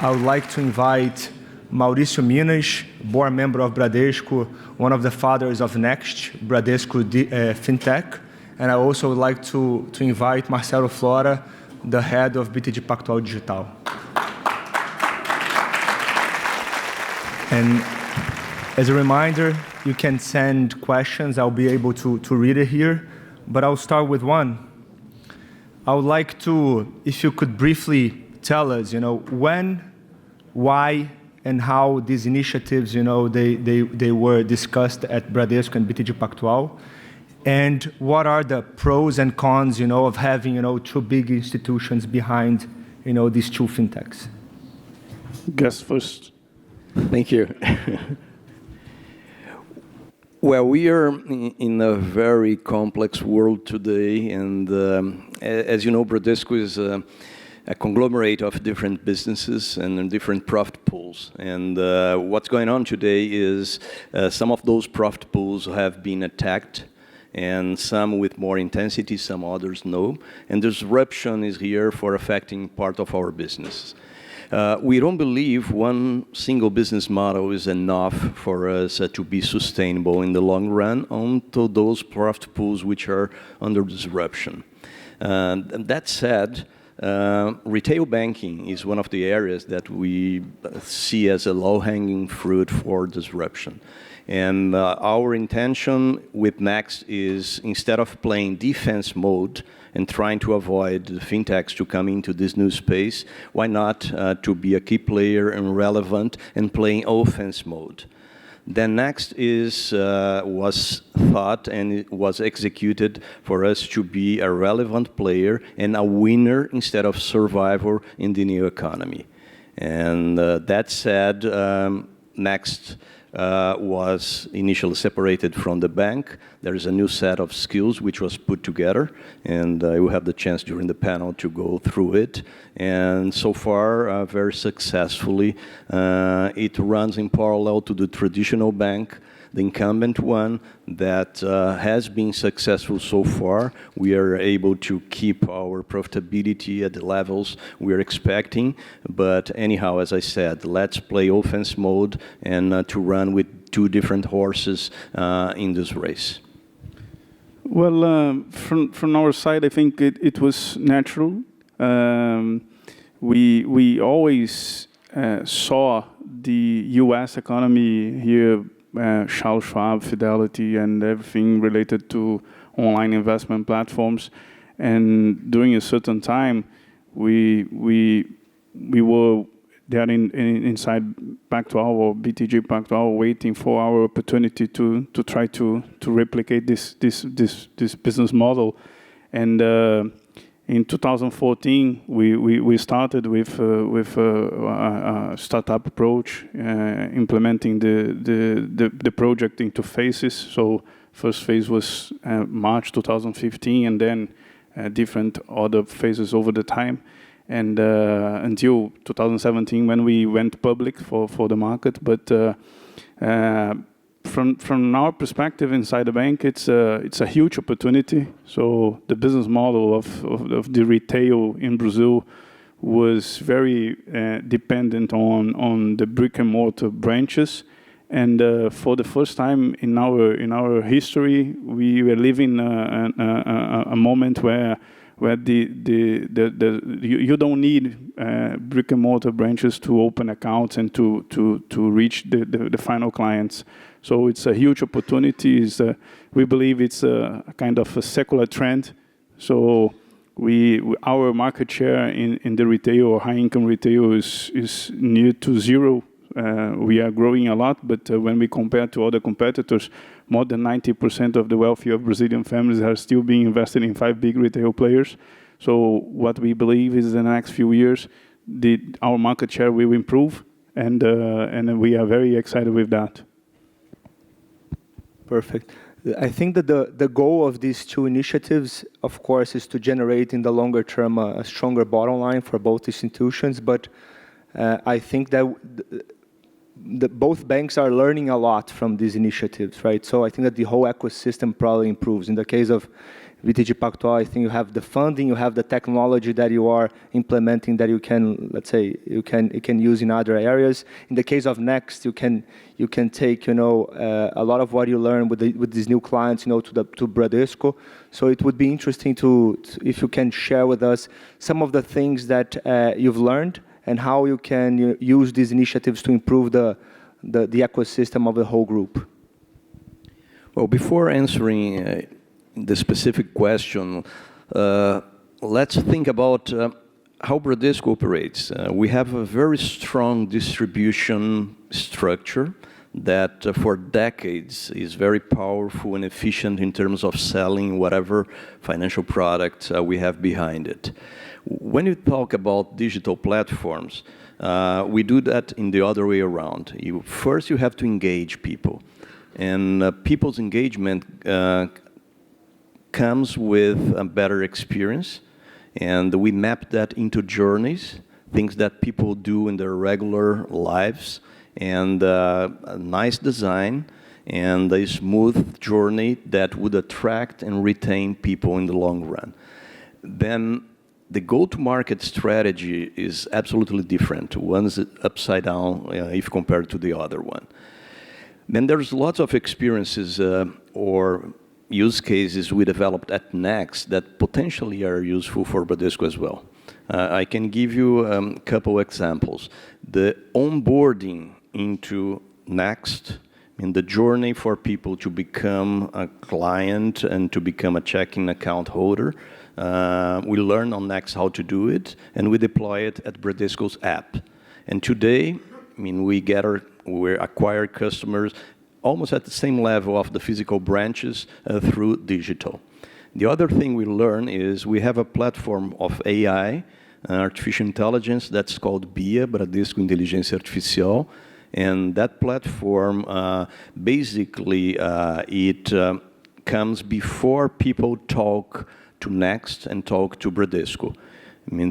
I would like to invite Maurício Minas, board member of Bradesco, one of the fathers of Next, Bradesco FinTech. And I also would like to invite Marcelo Flora, the head of BTG Pactual Digital. And as a reminder, you can send questions. I'll be able to read it here, but I'll start with one. I would like to, if you could briefly tell us, when, why, and how these initiatives, they were discussed at Bradesco and BTG Pactual, and what are the pros and cons, of having, two big institutions behind, these two fintechs. Guess first. Thank you. Well, we are in a very complex world today, and as you know, Bradesco is a conglomerate of different businesses and different profit pools. And what's going on today is some of those profit pools have been attacked, and some with more intensity, some others no. And disruption is here for affecting part of our business. We don't believe one single business model is enough for us to be sustainable in the long run onto those profit pools which are under disruption. And that said, retail banking is one of the areas that we see as a low-hanging fruit for disruption. And our intention with Next is, instead of playing defense mode and trying to avoid the fintechs to come into this new space, why not to be a key player and relevant and playing offense mode? Then Next was thought and it was executed for us to be a relevant player and a winner instead of survivor in the new economy. And that said, Next was initially separated from the bank. There is a new set of skills which was put together, and I will have the chance during the panel to go through it. And so far, very successfully, it runs in parallel to the traditional bank, the incumbent one that has been successful so far. We are able to keep our profitability at the levels we're expecting. But anyhow, as I said, let's play offense mode and to run with two different horses in this race. Well, from our side, I think it was natural. We always saw the U.S. economy here, Charles Schwab, Fidelity, and everything related to online investment platforms. And during a certain time, we were there inside Pactual or BTG Pactual waiting for our opportunity to try to replicate this business model. And in 2014, we started with a startup approach, implementing the project into phases. So first phase was March 2015, and then different other phases over the time, and until 2017 when we went public for the market. But from our perspective inside the bank, it's a huge opportunity. So the business model of the retail in Brazil was very dependent on the brick and mortar branches, and for the first time in our history, we were living a moment where you don't need brick and mortar branches to open accounts and to reach the final clients. So it's a huge opportunity. We believe it's a kind of a secular trend. So our market share in the retail or high-income retail is near to zero. We are growing a lot, but when we compare to other competitors, more than 90% of the wealthy of Brazilian families are still being invested in 5 big retail players. So what we believe is in the next few years, our market share will improve, and we are very excited with that. Perfect. I think that the goal of these two initiatives, of course, is to generate in the longer term a stronger bottom line for both institutions. But I think that both banks are learning a lot from these initiatives, right? So I think that the whole ecosystem probably improves. In the case of BTG Pactual, I think you have the funding, you have the technology that you are implementing that you can, let's say, you can use in other areas. In the case of Next, you can take, a lot of what you learn with these new clients, to Bradesco. So it would be interesting if you can share with us some of the things that you've learned and how you can use these initiatives to improve the ecosystem of the whole group. Well, before answering the specific question, let's think about how Bradesco operates. We have a very strong distribution structure that for decades is very powerful and efficient in terms of selling whatever financial product we have behind it. When you talk about digital platforms, we do that in the other way around. First, you have to engage people. And people's engagement comes with a better experience. And we map that into journeys, things that people do in their regular lives, and a nice design, and a smooth journey that would attract and retain people in the long run. Then the go-to-market strategy is absolutely different. One's upside down if compared to the other one. Then there's lots of experiences or use cases we developed at Next that potentially are useful for Bradesco as well. I can give you a couple examples. The onboarding into Next, the journey for people to become a client and to become a checking account holder, we learn on Next how to do it, and we deploy it at Bradesco's app. And today, we acquire customers almost at the same level of the physical branches through digital. The other thing we learn is we have a platform of AI, artificial intelligence, that's called BIA, Bradesco Inteligência Artificial. And that platform, basically, it comes before people talk to Next and talk to Bradesco.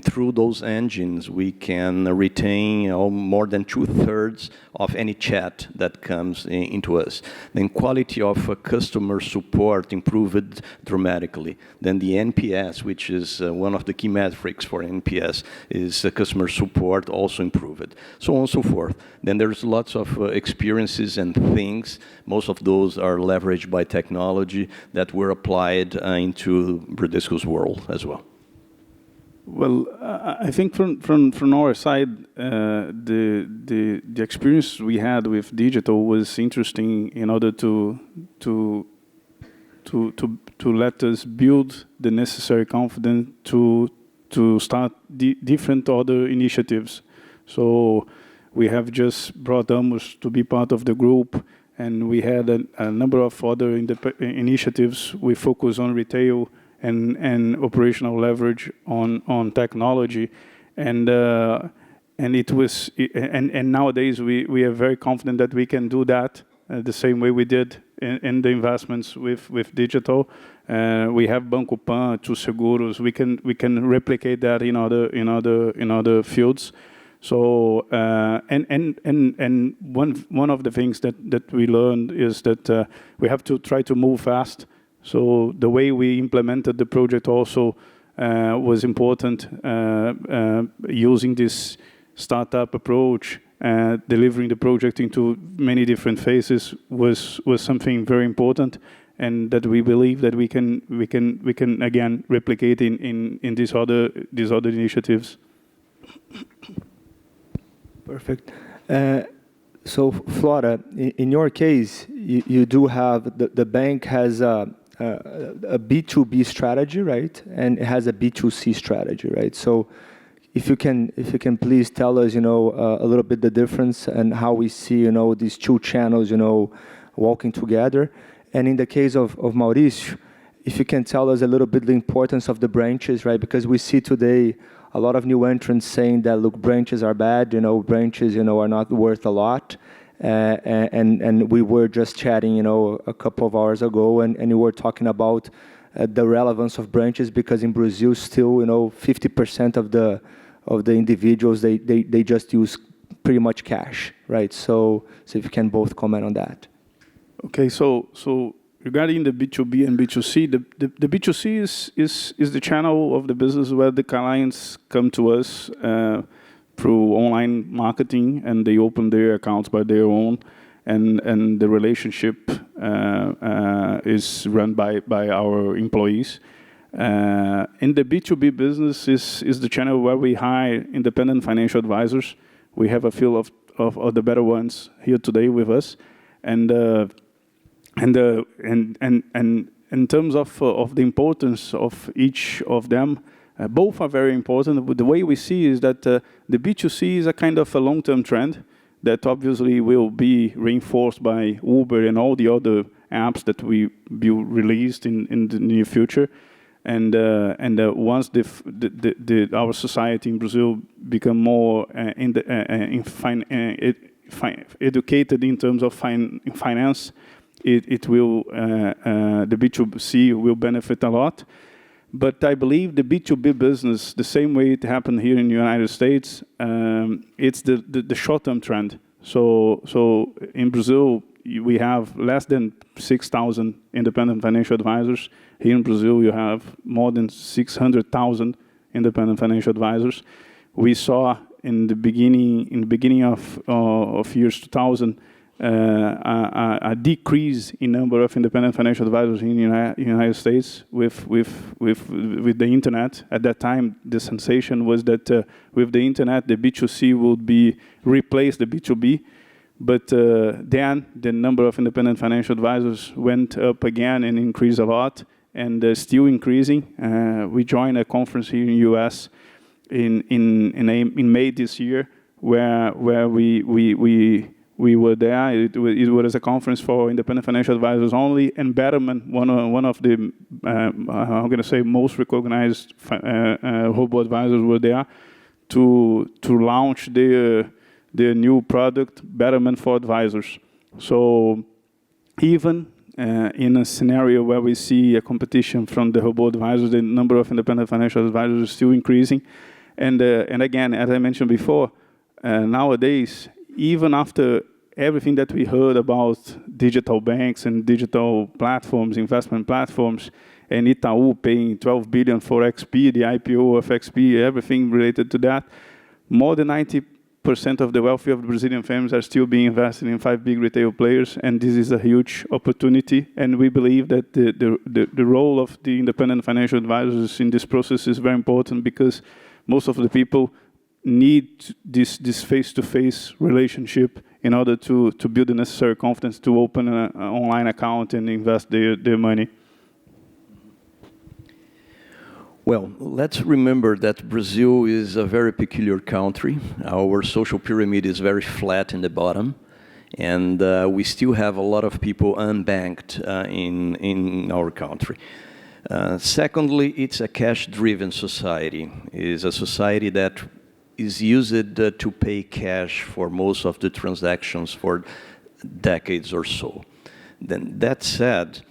Through those engines, we can retain more than 2/3 of any chat that comes into us. Then quality of customer support improved dramatically. Then the NPS, which is one of the key metrics for NPS, is customer support also improved. So on and so forth. Then there's lots of experiences and things. Most of those are leveraged by technology that were applied into Bradesco's world as well. Well, I think from our side, the experience we had with digital was interesting in order to let us build the necessary confidence to start different other initiatives. So we have just brought Amos to be part of the group, and we had a number of other initiatives. We focus on retail and operational leverage on technology, and nowadays we are very confident that we can do that the same way we did in the investments with digital. We have Banco Pan, Two Seguros. We can replicate that in other fields. So and one of the things that we learned is that we have to try to move fast. So the way we implemented the project also was important, using this startup approach, delivering the project into many different phases was something very important, and that we believe that we can again replicate in these other initiatives. Perfect. So Flora, in your case, you do have the bank has a B2B strategy, right? And it has a B2C strategy, right? So if you can please tell us, a little bit the difference and how we see, these two channels, walking together. And in the case of Mauricio, if you can tell us a little bit the importance of the branches, right? Because we see today a lot of new entrants saying that, look, branches are bad, branches, are not worth a lot. And we were just chatting, a couple of hours ago, and you were talking about the relevance of branches, because in Brazil still, 50% of the individuals, they just use pretty much cash, right? So if you can both comment on that. Okay, so regarding the B2B and B2C, the B2C is the channel of the business where the clients come to us through online marketing, and they open their accounts by their own, and the relationship is run by our employees. In the B2B business is the channel where we hire independent financial advisors. We have a few of the better ones here today with us, and in terms of the importance of each of them, both are very important. But the way we see is that the B2C is a kind of a long-term trend that obviously will be reinforced by Uber and all the other apps that will be released in the near future. And once our society in Brazil become more educated in terms of finance, it will the B2C will benefit a lot. But I believe the B2B business, the same way it happened here in the United States, it's the short-term trend. So in Brazil, we have less than 6,000 independent financial advisors. Here in Brazil, you have more than 600,000 independent financial advisors. We saw in the beginning of years 2000 a decrease in number of independent financial advisors in the United States with the internet. At that time, the sensation was that with the internet, the B2C would be replace the B2B. But then the number of independent financial advisors went up again and increased a lot, and still increasing. We joined a conference here in the U.S. in May this year, where we were there. It was a conference for independent financial advisors only, and Betterment, one of the I'm going to say most recognized robo advisors, were there to launch their new product, Betterment for Advisors. So even in a scenario where we see a competition from the robo advisors, the number of independent financial advisors is still increasing. And again, as I mentioned before, nowadays, even after everything that we heard about digital banks and digital platforms, investment platforms, and Itaú paying 12 billion for XP, the IPO of XP, everything related to that, more than 90% of the wealth of Brazilian families are still being invested in 5 big retail players, and this is a huge opportunity. And we believe that the role of the independent financial advisors in this process is very important, because most of the people need this face-to-face relationship in order to build the necessary confidence to open an online account and invest their money. Well, let's remember that Brazil is a very peculiar country. Our social pyramid is very flat in the bottom, and we still have a lot of people unbanked in our country. Secondly, it's a cash-driven society. It is a society that is used to pay cash for most of the transactions for decades or so. Then that said,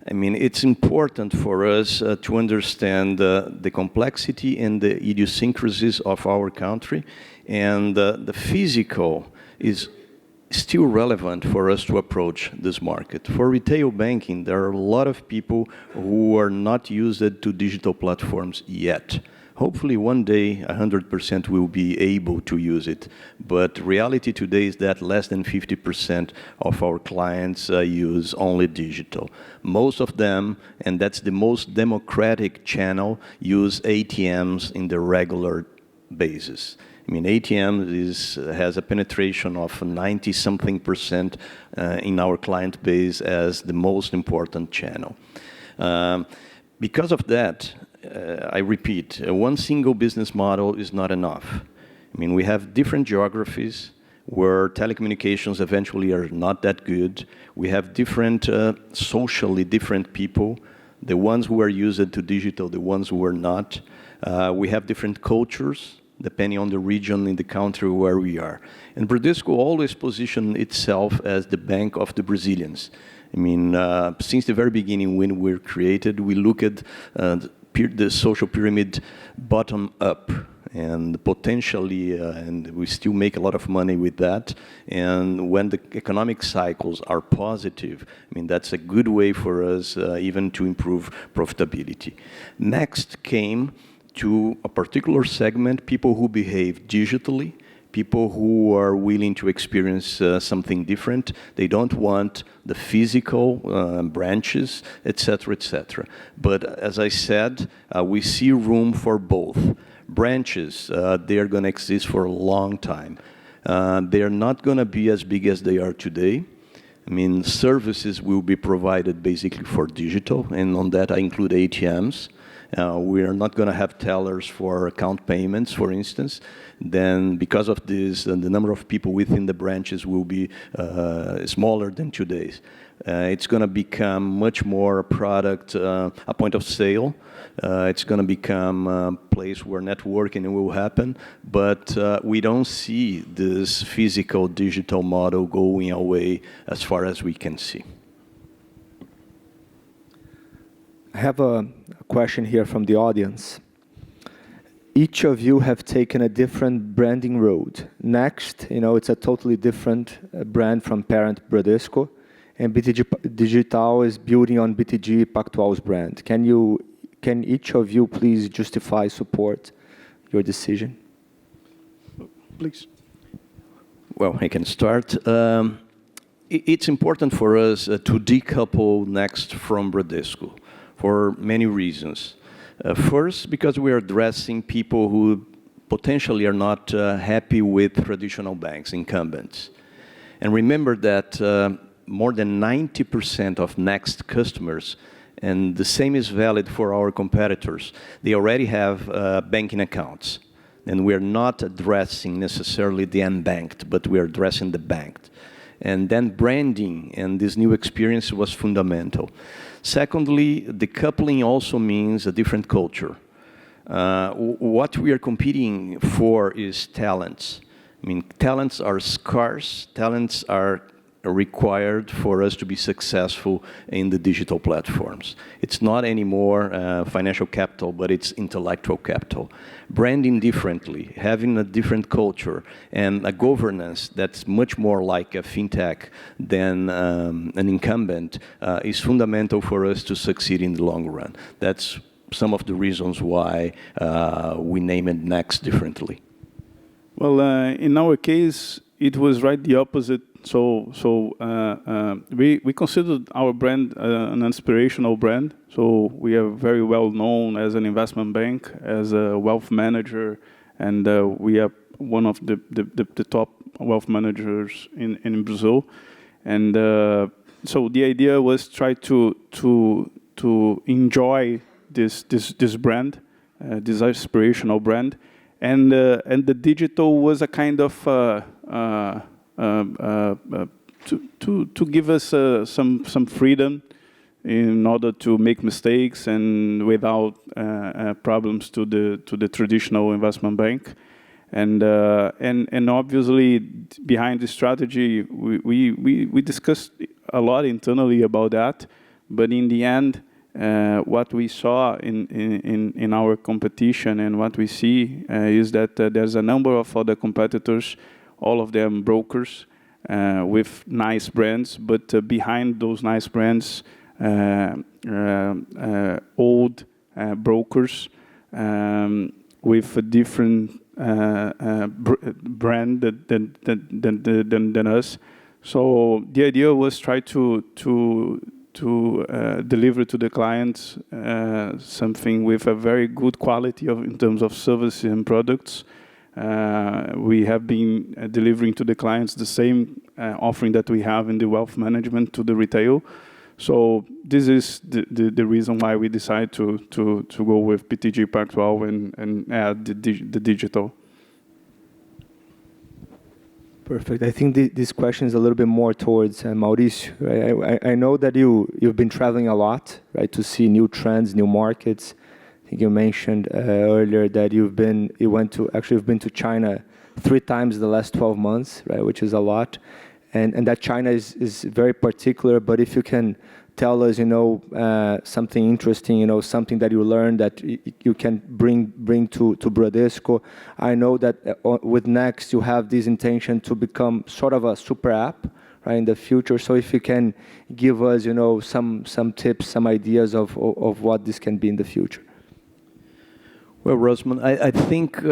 I mean, it's important for us to understand the complexity and the idiosyncrasies of our country, and the physical is still relevant for us to approach this market. For retail banking, there are a lot of people who are not used to digital platforms yet. Hopefully one day 100% will be able to use it, but reality today is that less than 50% of our clients use only digital. Most of them, and that's the most democratic channel, use ATMs in the regular basis. I mean, ATM has a penetration of 90-something% in our client base as the most important channel. Because of that, I repeat, one single business model is not enough. I mean, we have different geographies where telecommunications eventually are not that good. We have different, socially different people, the ones who are used to digital, the ones who are not. We have different cultures, depending on the region in the country where we are. And Bradesco always positioned itself as the bank of the Brazilians. I mean, since the very beginning when we were created, we look at the social pyramid bottom up. and potentially, and we still make a lot of money with that. And when the economic cycles are positive, I mean, that's a good way for us even to improve profitability. Next came to a particular segment, people who behave digitally, people who are willing to experience something different. They don't want the physical branches, etc., etc. But as I said, we see room for both. Branches, they are going to exist for a long time. They are not going to be as big as they are today. I mean, services will be provided basically for digital, and on that I include ATMs. We are not going to have tellers for account payments, for instance. Then, because of this, the number of people within the branches will be smaller than today's. It's going to become much more a product, a point of sale. It's going to become a place where networking will happen. But we don't see this physical digital model going away as far as we can see. I have a question here from the audience. Each of you have taken a different branding road. Next, it's a totally different brand from parent Bradesco, and BTG Digital is building on BTG Pactual's brand. Can each of you please justify, support your decision? Please. Well, I can start. It's important for us to decouple Next from Bradesco, for many reasons. First, because we are addressing people who potentially are not happy with traditional banks, incumbents. And remember that more than 90% of Next customers, and the same is valid for our competitors, they already have banking accounts. And we are not addressing necessarily the unbanked, but we are addressing the banked. And then branding and this new experience was fundamental. Secondly, decoupling also means a different culture. What we are competing for is talents. I mean, talents are scarce, talents are required for us to be successful in the digital platforms. It's not anymore financial capital, but it's intellectual capital. Branding differently, having a different culture, and a governance that's much more like a fintech than an incumbent is fundamental for us to succeed in the long run. That's some of the reasons why we name it Next differently. Well, in our case, it was right the opposite. We considered our brand an inspirational brand. So we are very well known as an investment bank, as a wealth manager, and we are one of the top wealth managers in Brazil. And so the idea was try to enjoy this brand, this aspirational brand, and the digital was a kind of to give us some freedom in order to make mistakes and without problems to the traditional investment bank, and obviously behind the strategy we discussed a lot internally about that, but in the end what we saw in our competition and what we see is that there's a number of other competitors, all of them brokers with nice brands, but behind those nice brands, old brokers with a different brand than us. So the idea was try to deliver to the clients something with a very good quality in terms of services and products. We have been delivering to the clients the same offering that we have in the wealth management to the retail. So this is the reason why we decided to go with BTG Pactual and add the digital. Perfect. I think this question is a little bit more towards Mauricio. Right? I know that you've been traveling a lot, right, to see new trends, new markets. I think you mentioned earlier that you've been to China 3 times the last 12 months, right, which is a lot. and that China is very particular. But if you can tell us, something interesting, something that you learned that you can bring to Bradesco. I know that with Next you have this intention to become sort of a super app, right, in the future. So if you can give us, some tips, some ideas of what this can be in the future. Well, Rosman, I think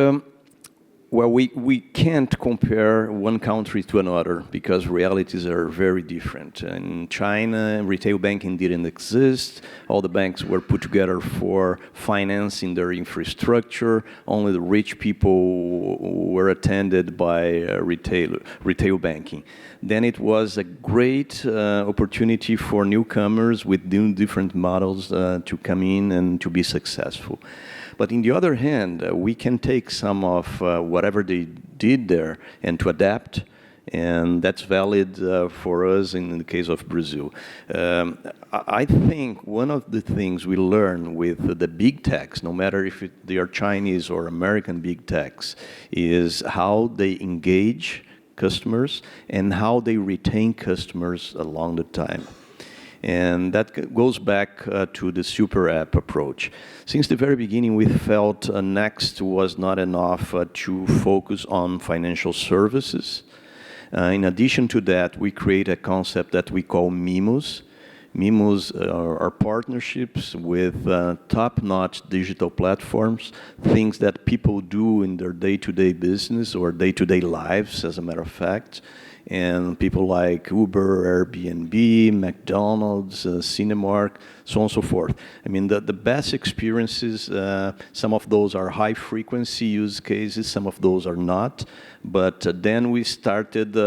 we can't compare one country to another because realities are very different. In China, retail banking didn't exist. All the banks were put together for financing their infrastructure. Only the rich people were attended by retail banking. Then it was a great opportunity for newcomers with different models to come in and to be successful. But on the other hand, we can take some of whatever they did there and to adapt, and that's valid for us in the case of Brazil. I think one of the things we learn with the big techs, no matter if they are Chinese or American big techs, is how they engage customers and how they retain customers along the time. And that goes back to the super app approach. Since the very beginning, we felt Next was not enough to focus on financial services. In addition to that, we create a concept that we call MIMOs. MIMOs are partnerships with top-notch digital platforms, things that people do in their day-to-day business or day-to-day lives, as a matter of fact. And people like Uber, Airbnb, McDonald's, Cinemark, so on and so forth. I mean, the best experiences, some of those are high-frequency use cases, some of those are not. But then we started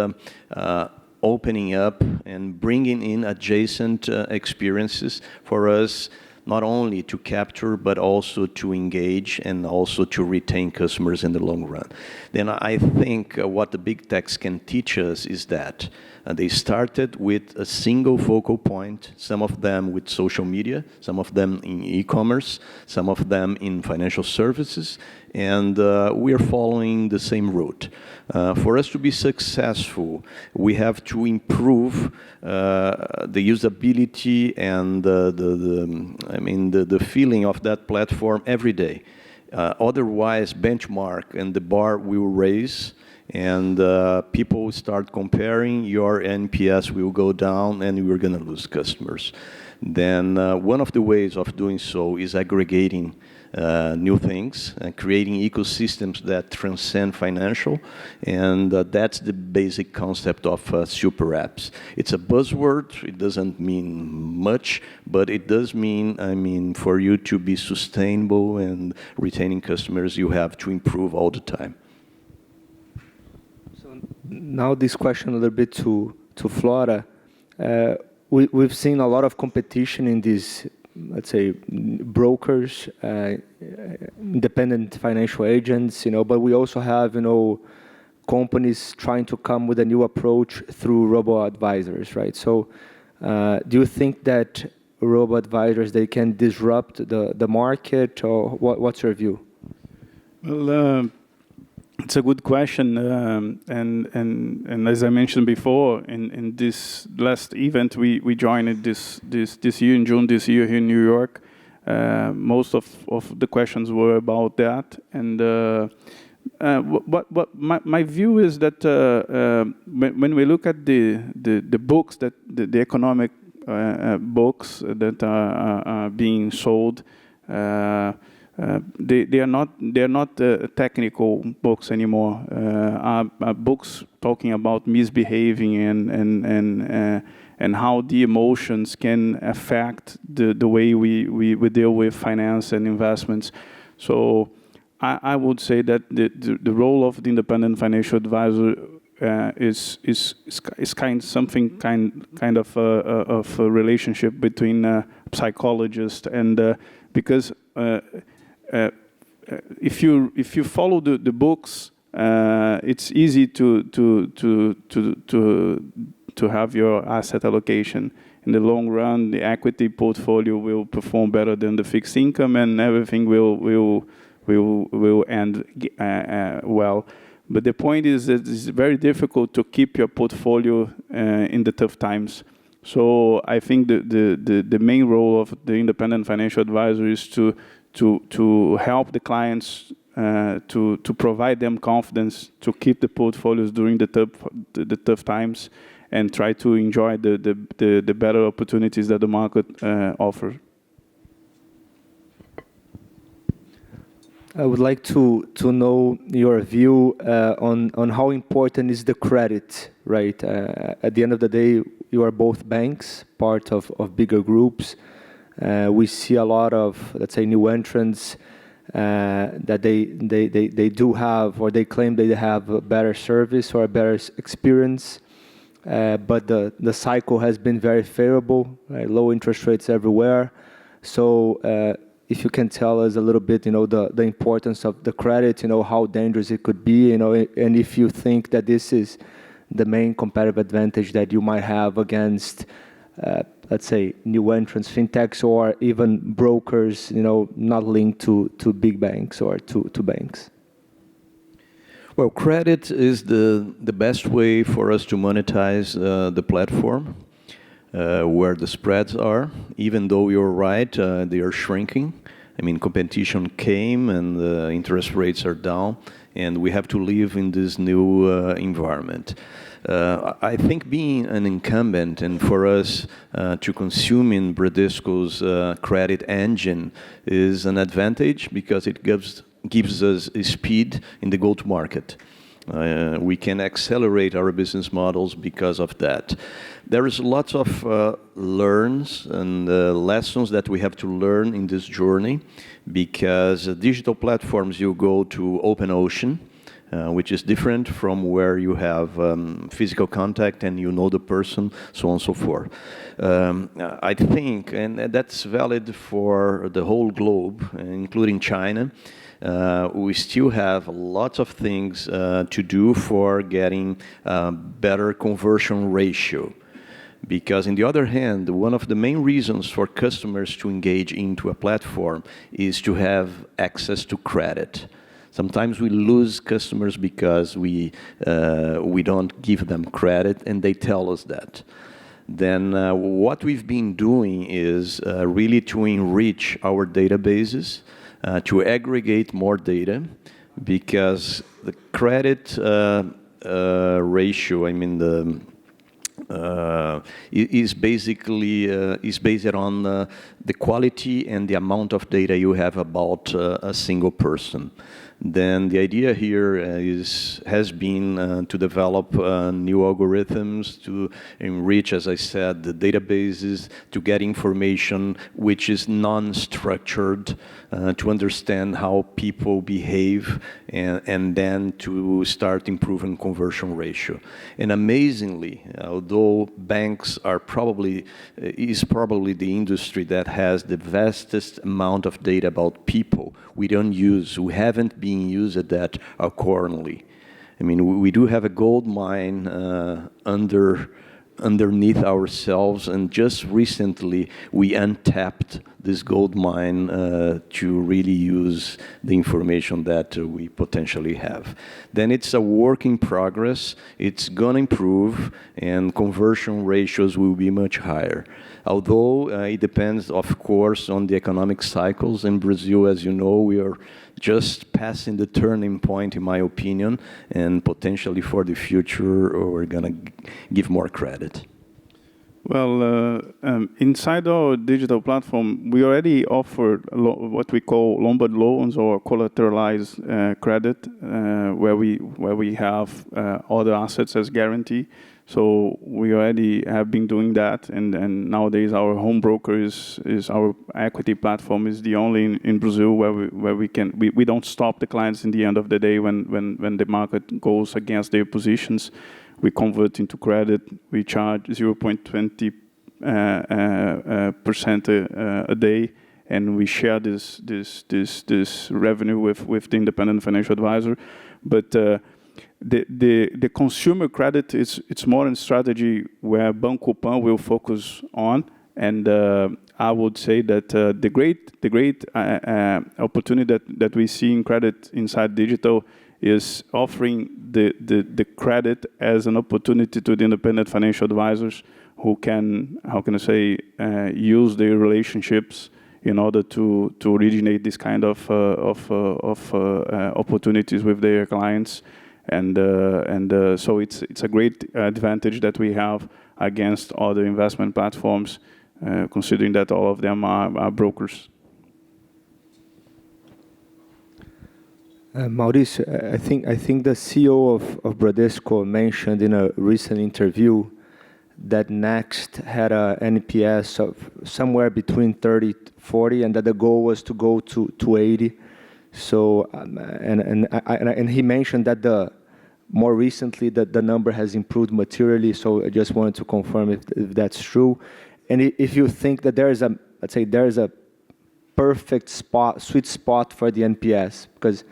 opening up and bringing in adjacent experiences for us, not only to capture, but also to engage and also to retain customers in the long run. Then I think what the big techs can teach us is that they started with a single focal point, some of them with social media, some of them in e-commerce, some of them in financial services, and we are following the same route. For us to be successful, we have to improve the usability and the feeling of that platform every day. Otherwise, benchmark and the bar will raise, and people start comparing, your NPS will go down, and we're going to lose customers. Then one of the ways of doing so is aggregating new things and creating ecosystems that transcend financial, and that's the basic concept of super apps. It's a buzzword. It doesn't mean much, but it does mean, for you to be sustainable and retaining customers, you have to improve all the time. So now this question a little bit to Flora. We've seen a lot of competition in these, let's say, brokers, independent financial agents, but we also have, companies trying to come with a new approach through robo-advisors, right? So do you think that robo-advisors, they can disrupt the market, or what's your view? Well, it's a good question, and as I mentioned before, in this last event we joined this year in June this year here in New York, most of the questions were about that, and what my view is that when we look at the books that the economic books that are being sold. They are not technical books anymore. Are books talking about misbehaving and how the emotions can affect the way we deal with finance and investments. So I would say that the role of the independent financial advisor is kind of a relationship between a psychologist and because. If you follow the books, it's easy to have your asset allocation. In the long run, the equity portfolio will perform better than the fixed income, and everything will end well. But the point is that it's very difficult to keep your portfolio in the tough times. So I think the main role of the independent financial advisor is to help the clients, to provide them confidence, to keep the portfolios during the tough times, and try to enjoy the better opportunities that the market offers. I would like to know your view on how important is the credit, right? At the end of the day, you are both banks, part of bigger groups. We see a lot of, let's say, new entrants that they do have, or they claim they have a better service or a better experience, but the cycle has been very favorable, right? Low interest rates everywhere. So if you can tell us a little bit, the importance of the credit, how dangerous it could be, and if you think that this is the main competitive advantage that you might have against, let's say, new entrants, fintechs, or even brokers, not linked to big banks or to banks. Well, credit is the best way for us to monetize the platform, where the spreads are. Even though you're right, they are shrinking. I mean, competition came and the interest rates are down, and we have to live in this new environment. I think being an incumbent and for us to consume in Bradesco's credit engine is an advantage because it gives us a speed in the go-to-market. We can accelerate our business models because of that. There is lots of learns and lessons that we have to learn in this journey because digital platforms, you go to open ocean, which is different from where you have physical contact and you know the person, so on and so forth. I think, and that's valid for the whole globe, including China, we still have lots of things to do for getting better conversion ratio. Because on the other hand, one of the main reasons for customers to engage into a platform is to have access to credit. Sometimes we lose customers because we don't give them credit, and they tell us that. Then what we've been doing is really to enrich our databases, to aggregate more data, because the credit ratio, I mean is basically is based on the quality and the amount of data you have about a single person. Then the idea here has been to develop new algorithms to enrich, as I said, the databases, to get information which is non-structured, to understand how people behave, and then to start improving conversion ratio. And amazingly, although banks are probably the industry that has the vastest amount of data about people, we haven't been used at that accordingly. I mean, we do have a gold mine underneath ourselves, and just recently we untapped this gold mine to really use the information that we potentially have. Then it's a work in progress. It's going to improve, and conversion ratios will be much higher. Although it depends, of course, on the economic cycles. In Brazil, as you know, we are just passing the turning point, in my opinion, and potentially for the future, we're going to give more credit. Well, inside our digital platform, we already offer what we call Lombard loans or collateralized credit, where we have other assets as guarantee. So we already have been doing that, and nowadays our home broker is our equity platform is the only in Brazil where we don't stop the clients in the end of the day when the market goes against their positions. We convert into credit. We charge 0.20% a day, and we share this revenue with the independent financial advisor. But the consumer credit it's more in strategy where Banco Pan will focus on, and I would say that the great opportunity that we see in credit inside digital is offering the credit as an opportunity to the independent financial advisors who can, how can I say, use their relationships in order to originate this kind of opportunities with their clients. And so it's a great advantage that we have against other investment platforms, considering that all of them are brokers. Mauricio, I think the CEO of Bradesco mentioned in a recent interview that Next had a NPS of somewhere between 30, 40, and that the goal was to go to 80. So, and he mentioned that more recently that the number has improved materially. So I just wanted to confirm if that's true, and if you think that there is a, let's say, there is a perfect sweet spot for the NPS, because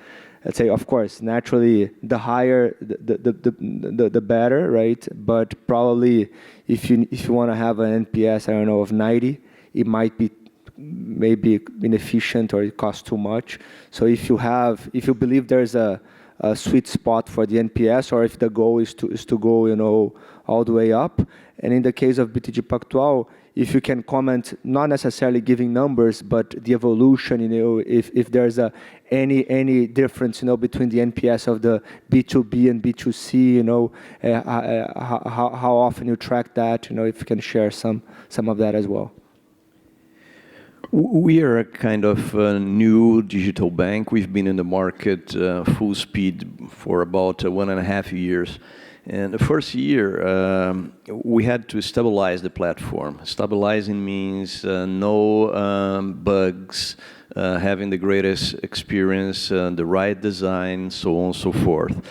let's say, of course, naturally, the higher, the better, right? But probably, if you want to have an NPS, I don't know, of 90, it might be maybe inefficient or it costs too much. So if you believe there's a sweet spot for the NPS, or if the goal is to go, you know, all the way up, and in the case of BTG Pactual, if you can comment, not necessarily giving numbers, but the evolution, you know, if there's any difference, you know, between the NPS of the B2B and B2C, you know, how often you track that, you know, if you can share some of that as well. We are a kind of a new digital bank. We've been in the market full speed for about 1.5 years. And the first year, we had to stabilize the platform. Stabilizing means no bugs, having the greatest experience, the right design, so on and so forth.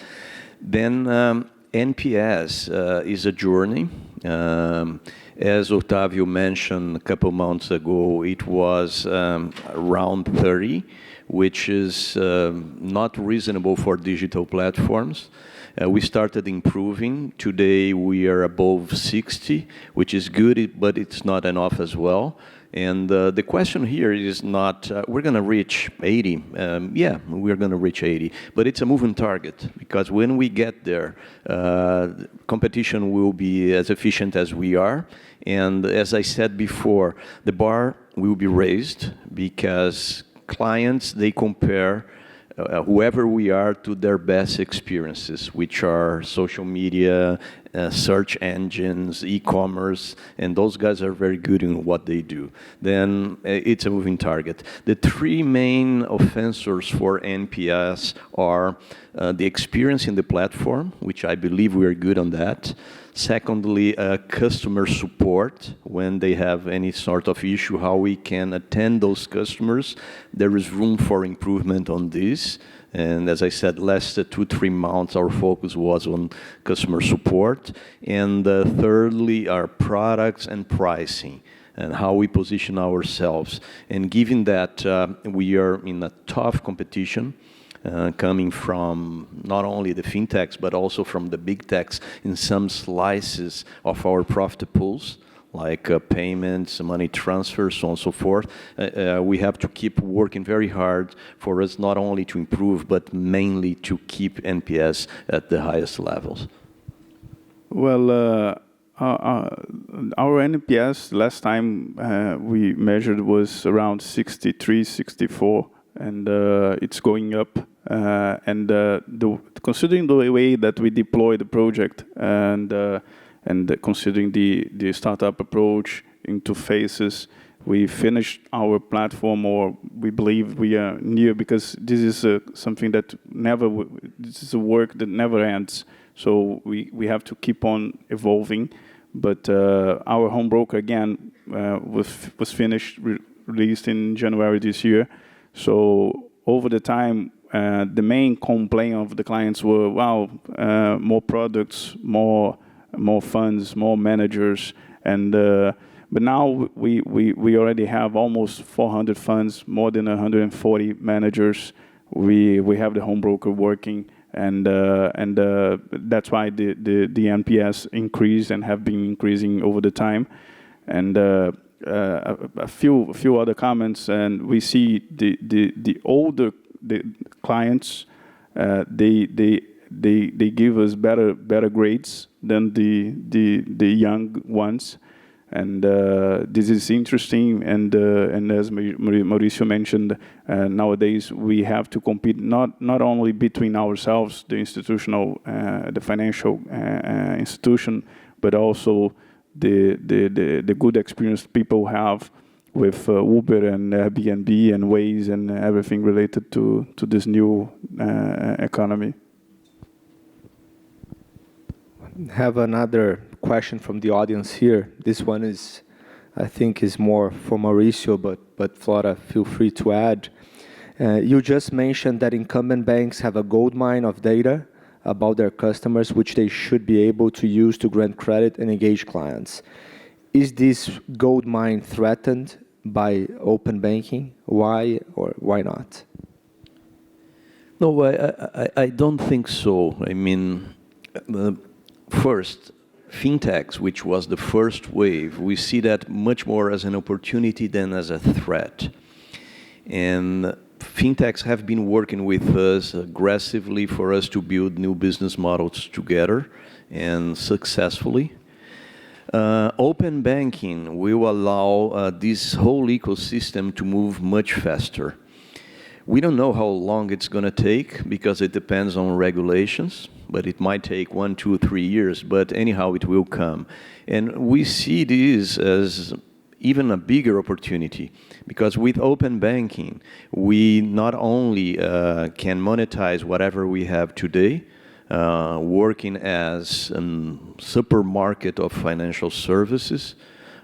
Then NPS is a journey. As Octavio mentioned a couple months ago, it was around 30, which is not reasonable for digital platforms. We started improving. Today we are above 60, which is good, but it's not enough as well. And the question here is not, we're going to reach 80. Yeah, we're going to reach 80. But it's a moving target, because when we get there, competition will be as efficient as we are. And as I said before, the bar will be raised, because clients, they compare whoever we are to their best experiences, which are social media, search engines, e-commerce, and those guys are very good in what they do. Then it's a moving target. The three main offenders for NPS are the experience in the platform, which I believe we are good on that. Secondly, customer support, when they have any sort of issue, how we can attend those customers. There is room for improvement on this. And as I said, last 2-3 months, our focus was on customer support. And thirdly, our products and pricing, and how we position ourselves. And given that we are in a tough competition, coming from not only the fintechs, but also from the big techs in some slices of our profit pools, like payments, money transfers, so on and so forth. We have to keep working very hard for us not only to improve, but mainly to keep NPS at the highest levels. Well, our NPS last time we measured was around 63, 64. And it's going up. Considering the way that we deploy the project, and considering the startup approach into phases, we finished our platform, or we believe we are near, because this is something that this is a work that never ends. So we have to keep on evolving. But our home broker, again, was finished, released in January this year. So over the time, the main complaint of the clients were, wow, more products, more funds, more managers, and but now we already have almost 400 funds, more than 140 managers. We have the home broker working, and that's why the NPS increased and have been increasing over the time, and. A few other comments, and we see the older clients they give us better grades than the young ones. And this is interesting, and as Mauricio mentioned, nowadays we have to compete not only between ourselves, the institutional, the financial institution, but also the good experience people have with Uber and Airbnb and Waze and everything related to this new economy. Have another question from the audience here. This one is, I think, is more for Mauricio, but Flora, feel free to add. You just mentioned that incumbent banks have a goldmine of data about their customers, which they should be able to use to grant credit and engage clients. Is this goldmine threatened by open banking? Why or why not? No, I don't think so. I mean, first, fintechs, which was the first wave, we see that much more as an opportunity than as a threat. And fintechs have been working with us aggressively for us to build new business models together and successfully. Open banking will allow this whole ecosystem to move much faster. We don't know how long it's going to take because it depends on regulations, but it might take 1, 2, 3 years, but anyhow it will come. And we see this as even a bigger opportunity because with open banking, we not only can monetize whatever we have today, working as a supermarket of financial services,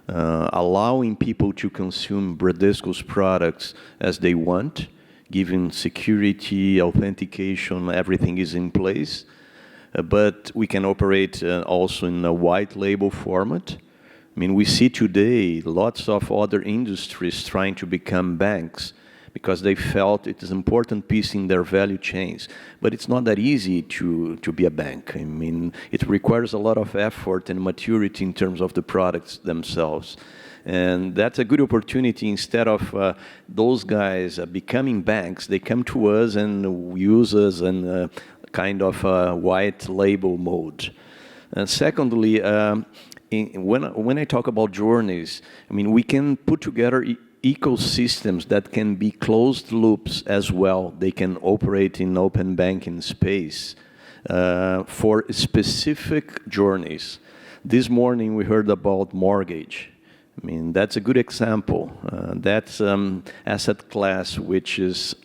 allowing people to consume Bradesco's products as they want, giving security, authentication, everything is in place. But we can operate also in a white label format. I mean, we see today lots of other industries trying to become banks because they felt it is an important piece in their value chains. But it's not that easy to be a bank. I mean, it requires a lot of effort and maturity in terms of the products themselves. And that's a good opportunity. Instead of those guys becoming banks, they come to us and use us in kind of white label mode. And secondly, when I talk about journeys, I mean, we can put together ecosystems that can be closed loops as well. They can operate in open banking space for specific journeys. This morning we heard about mortgage. I mean, that's a good example. That's asset class which is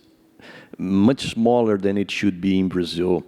much smaller than it should be in Brazil.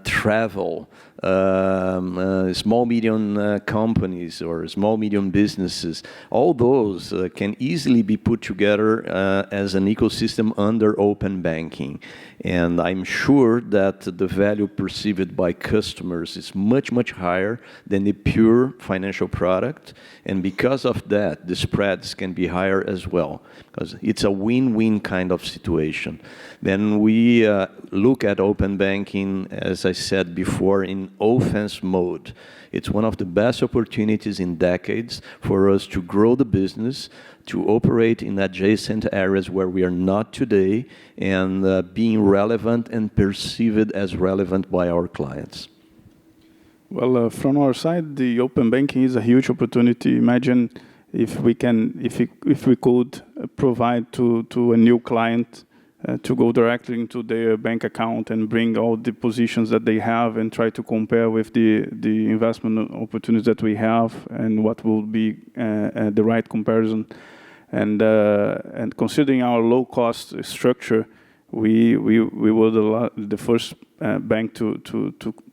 Travel, small, medium companies or small, medium businesses, all those can easily be put together as an ecosystem under open banking. And I'm sure that the value perceived by customers is much, much higher than the pure financial product. And because of that, the spreads can be higher as well, because it's a win-win kind of situation. Then we look at open banking, as I said before, in offense mode. It's one of the best opportunities in decades for us to grow the business, to operate in adjacent areas where we are not today, and being relevant and perceived as relevant by our clients. Well, from our side, the open banking is a huge opportunity. Imagine if we could provide to a new client to go directly into their bank account and bring all the positions that they have and try to compare with the investment opportunities that we have and what will be the right comparison. And considering our low cost structure, we were the first bank to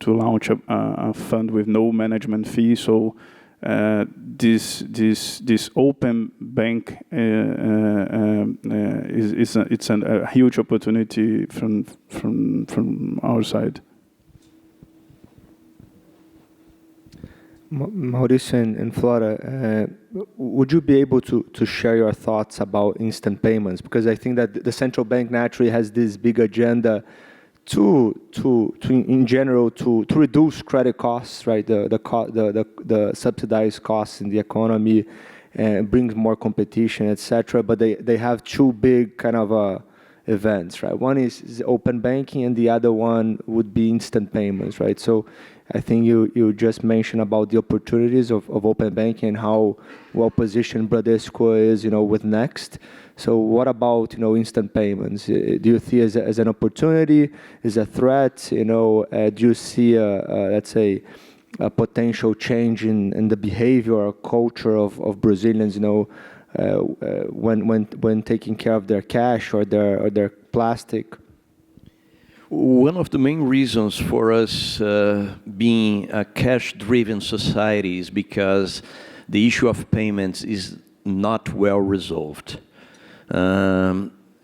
launch a fund with no management fee. So this open bank it's a huge opportunity from our side. Mauricio and Flora, would you be able to share your thoughts about instant payments? Because I think that the central bank naturally has this big agenda to in general to reduce credit costs, right? The subsidized costs in the economy, and brings more competition, etc. But they have two big kind of events, right? One is open banking, and the other one would be instant payments, right? So I think you just mentioned about the opportunities of open banking and how well positioned Bradesco is, with Next. So what about, instant payments? Do you see as an opportunity, as a threat? Do you see let's say, a potential change in the behavior or culture of Brazilians, when taking care of their cash or their plastic? One of the main reasons for us being a cash-driven society is because the issue of payments is not well resolved.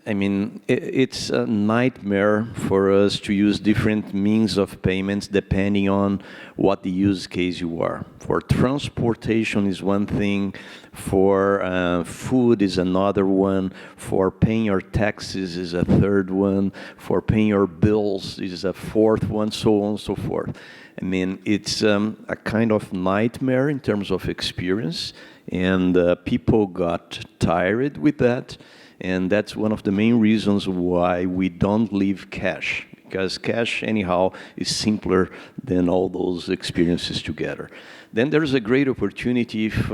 It's a nightmare for us to use different means of payments depending on what the use case you are. For transportation is one thing, for food is another one, for paying your taxes is a third one, for paying your bills is a fourth one, so on and so forth. It's a kind of nightmare in terms of experience, and people got tired with that. And that's one of the main reasons why we don't leave cash, because cash, anyhow, is simpler than all those experiences together. Then there's a great opportunity if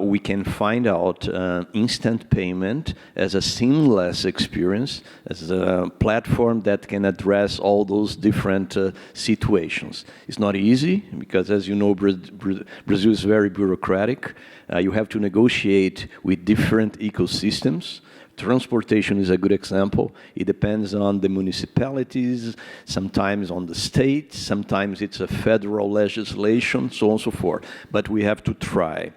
we can find out instant payment as a seamless experience, as a platform that can address all those different situations. It's not easy, because as you know, Brazil is very bureaucratic. You have to negotiate with different ecosystems. Transportation is a good example. It depends on the municipalities, sometimes on the state, sometimes it's a federal legislation, so on and so forth. But we have to try.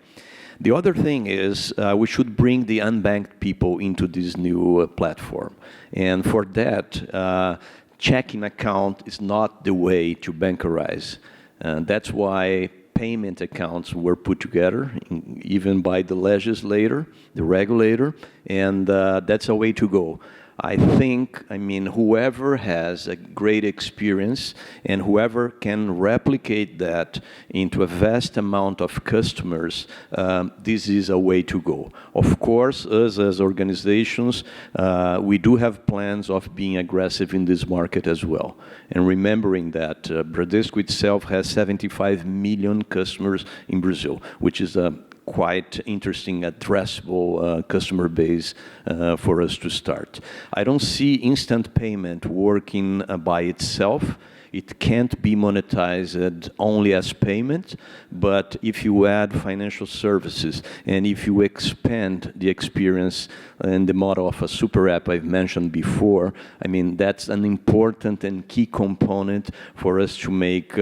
The other thing is we should bring the unbanked people into this new platform. And for that, checking account is not the way to bankerize. That's why payment accounts were put together, even by the legislator, the regulator, and that's a way to go. I think, whoever has a great experience and whoever can replicate that into a vast amount of customers, this is a way to go. Of course, us as organizations, we do have plans of being aggressive in this market as well. And remembering that Bradesco itself has 75 million customers in Brazil, which is a quite interesting, addressable customer base for us to start. I don't see instant payment working by itself. It can't be monetized only as payment, but if you add financial services and if you expand the experience and the model of a super app I've mentioned before, that's an important and key component for us to make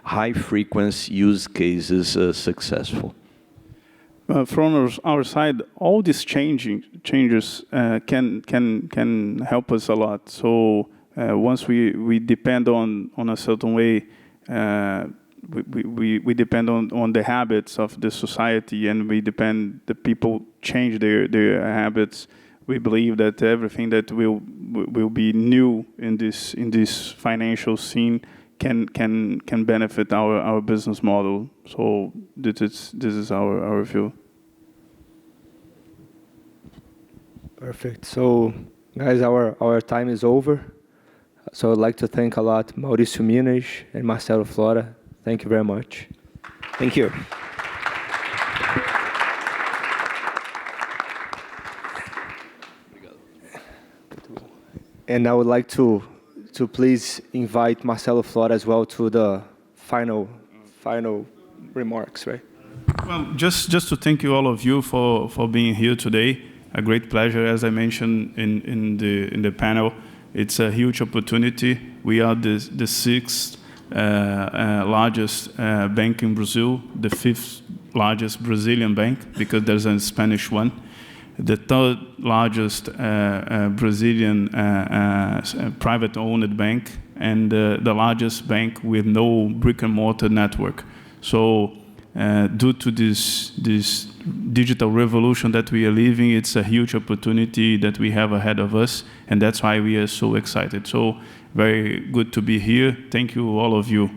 high-frequency use cases successful. From our side, all these changes can help us a lot. So once we depend on a certain way, we depend on the habits of the society, and the people change their habits. We believe that everything that will be new in this financial scene can benefit our business model. So this is our view. Perfect. So, guys, our time is over. So I'd like to thank a lot Mauricio Minas and Marcelo Flora. Thank you very much. Thank you. And I would like to please invite Marcelo Flora as well to the final remarks, right? Well, just to thank you, all of you, for being here today. A great pleasure, as I mentioned in the panel. It's a huge opportunity. We are the sixth largest bank in Brazil, the fifth largest Brazilian bank, because there's a Spanish one, the third largest Brazilian private-owned bank, and the largest bank with no brick-and-mortar network. So due to this digital revolution that we are living, it's a huge opportunity that we have ahead of us, and that's why we are so excited. So very good to be here. Thank you, all of you.